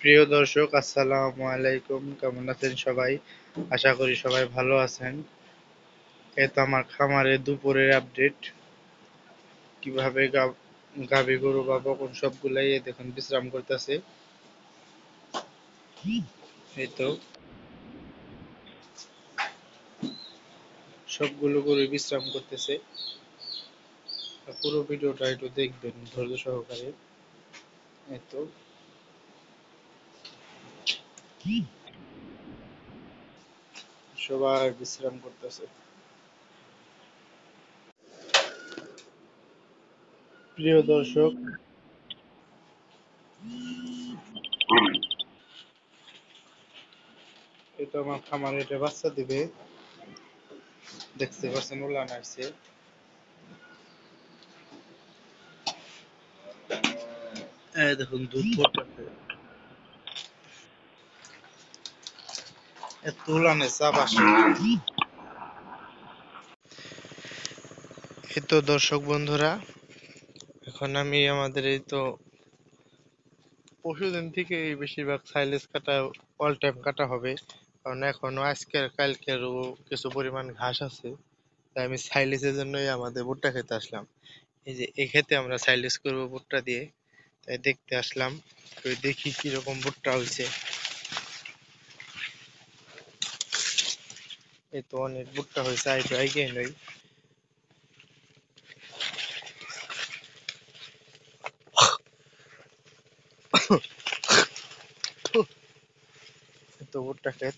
প্রিয় দর্শক, আসসালামু আলাইকুম। কেমন আছেন সবাই? আশা করি সবাই ভালো আছেন। এই তো আমার খামারে দুপুরের আপডেট। কিভাবে গাভী গরু বা বকন সবগুলাই দেখুন বিশ্রাম করতেছে। এই তো সবগুলো গরু বিশ্রাম করতেছে। পুরো ভিডিওটা একটু দেখবেন ধৈর্য সহকারে। এই তো সবাই বিশ্রাম করতেছে। প্রিয় দর্শক, এই তো আমার খামারে এটা বাচ্চা দিবে। দেখতে পাচ্ছেন উলান আসছে। এই দেখুন দুধ পড়তেছে। এত উলানে চাপ আসে। এই তো দর্শক বন্ধুরা, এখন আমি আমাদের এই তো পরশুদিন থেকে বেশিরভাগ সাইলেজ কাটা অল টাইম কাটা হবে। কারণ এখনো আজকের কালকেরও কিছু পরিমাণ ঘাস আছে, তাই আমি সাইলেজের জন্যই আমাদের ভুট্টা খেতে আসলাম। এই যে এই ক্ষেতে আমরা সাইলেজ করব ভুট্টা দিয়ে, তাই দেখতে আসলাম। তো দেখি কিরকম ভুট্টা হয়েছে। এই তো অনেক ভুট্টা হয়েছে, আইগে নই। তো ভুট্টা ক্ষেত,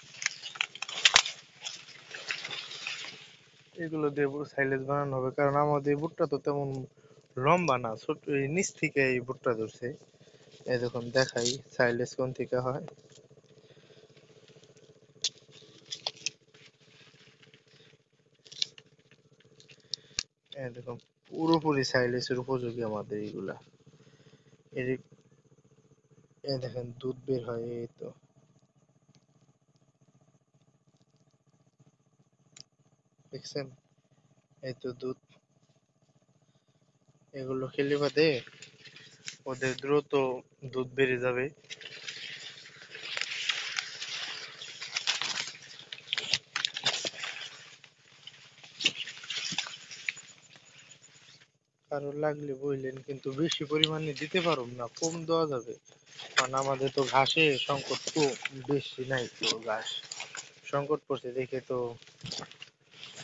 এগুলো দিয়ে সাইলেজ বানানো হবে। কারণ আমাদের এই ভুট্টা তো তেমন লম্বা না, ছোট, এই নিচ থেকে এই ভুট্টা ধরছে। এই দেখুন দেখাই সাইলেজ কোন থেকে হয়। এই দেখুন পুরোপুরি সাইলেজের উপযোগী আমাদের এইগুলা। এর এই দেখেন দুধ বের হয়, এই তো দেখছেন, এই তো দুধ। এগুলো খেলে বাদে ওদের দ্রুত দুধ বেড়ে যাবে। কারো লাগলে বললেন, কিন্তু বেশি পরিমাণে দিতে পারব না, কম দেওয়া যাবে। কারণ আমাদের তো ঘাসের সংকট তো বেশি নাই, তো ঘাস সংকট পড়ছে দেখে তো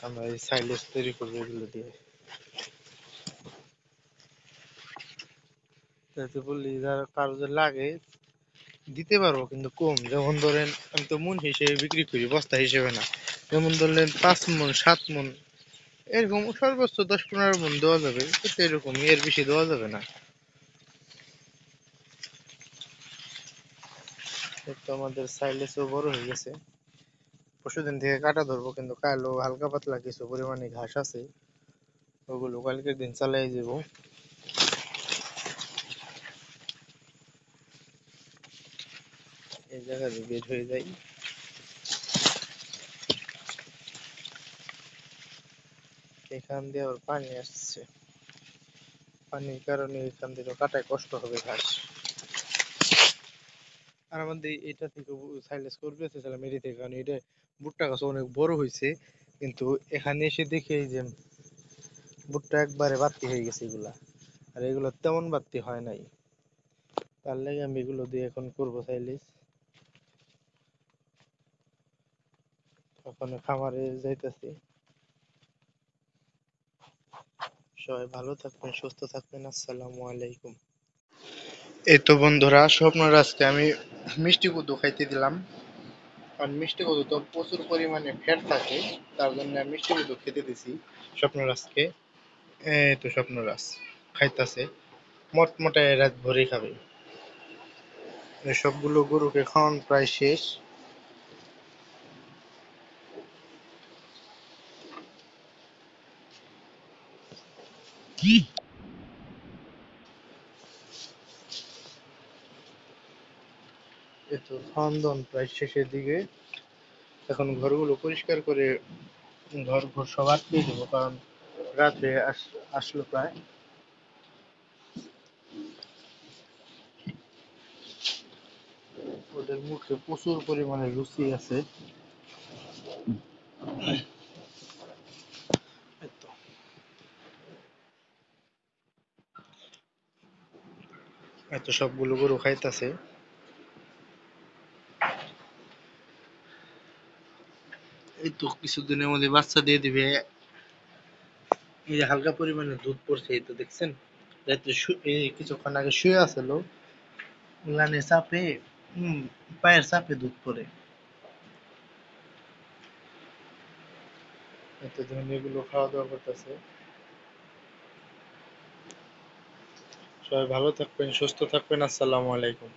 আমরা এই সাইলেজ তৈরি করবো এগুলো দিয়ে। তাতে বললি যারা কারো যে লাগে দিতে পারবো, কিন্তু কম। যেমন ধরেন আমি তো মন হিসেবে বিক্রি করি, বস্তা হিসেবে না। যেমন ধরলেন 5 মণ 7 মণ এরকম, সর্বোচ্চ 10-15 মণ দেওয়া যাবে, কিন্তু এরকম এর বেশি দেওয়া যাবে না। তো আমাদের সাইলেজও বড় হয়ে গেছে, পরশুদিন থেকে কাটা ধরবো। কিন্তু কালও হালকা পাতলা কিছু পরিমাণে ঘাস আছে, ওগুলো কালকের দিন চালাই যাবো। এই জায়গা দিয়ে বের হয়ে যাই। এখান দিয়ে আবার পানি আসছে, পানির কারণে এখান থেকে কাটায় কষ্ট হবে ঘাস। আর আমাদের এটা থেকে সাইলেজ করবে চেয়েছিলাম এটি থেকে, কারণ এটা ভুট্টা গাছ অনেক বড় হয়েছে। কিন্তু এখানে এসে দেখি এই যে ভুট্টা একবারে বাড়তি হয়ে গেছে এগুলা, আর এগুলো তেমন বাড়তি হয় নাই। তার লাগে আমি এগুলো দিয়ে এখন করবো সাইলেজ। এখন খামারে যাইতেছি। সবাই ভালো থাকবেন, সুস্থ থাকবেন। আসসালামু আলাইকুম। এই তো বন্ধুরা, স্বপ্নর আজকে আমি মিষ্টি কদু খাইতে দিলাম। কারণ মিষ্টি কদু তো প্রচুর পরিমাণে ফ্যাট থাকে, তার জন্য আমি মিষ্টি কদু খেতে দিছি স্বপ্নর আজকে। এই তো স্বপ্নর আজ খাইতাছে, মোটামুটি রাত ভরে খাবে। এই সবগুলো গরুকে খাওয়ান প্রায় শেষ। এই তো খাওয়ান দাওয়ান প্রায় শেষের দিকে। এখন ঘরগুলো পরিষ্কার করে ঘর ঘর সব আটকে দেবো, কারণ রাতে আসলো প্রায়। মুখে প্রচুর পরিমাণে রুচি আছে। এই তো সবগুলো গরু খাইতেছে। এই তো কিছুদিনের মধ্যে বাচ্চা দিয়ে দিবে। এই যে হালকা পরিমাণে দুধ পড়ছে, এই তো দেখছেন। এই কিছুক্ষণ আগে শুয়ে আছিল, উলানে চাপে, হম, পায়ের চাপে দুধ পড়ে। এত ধরনের এগুলো খাওয়া দাওয়া করতেছে। সবাই ভালো থাকবেন, সুস্থ থাকবেন। আসসালামু আলাইকুম।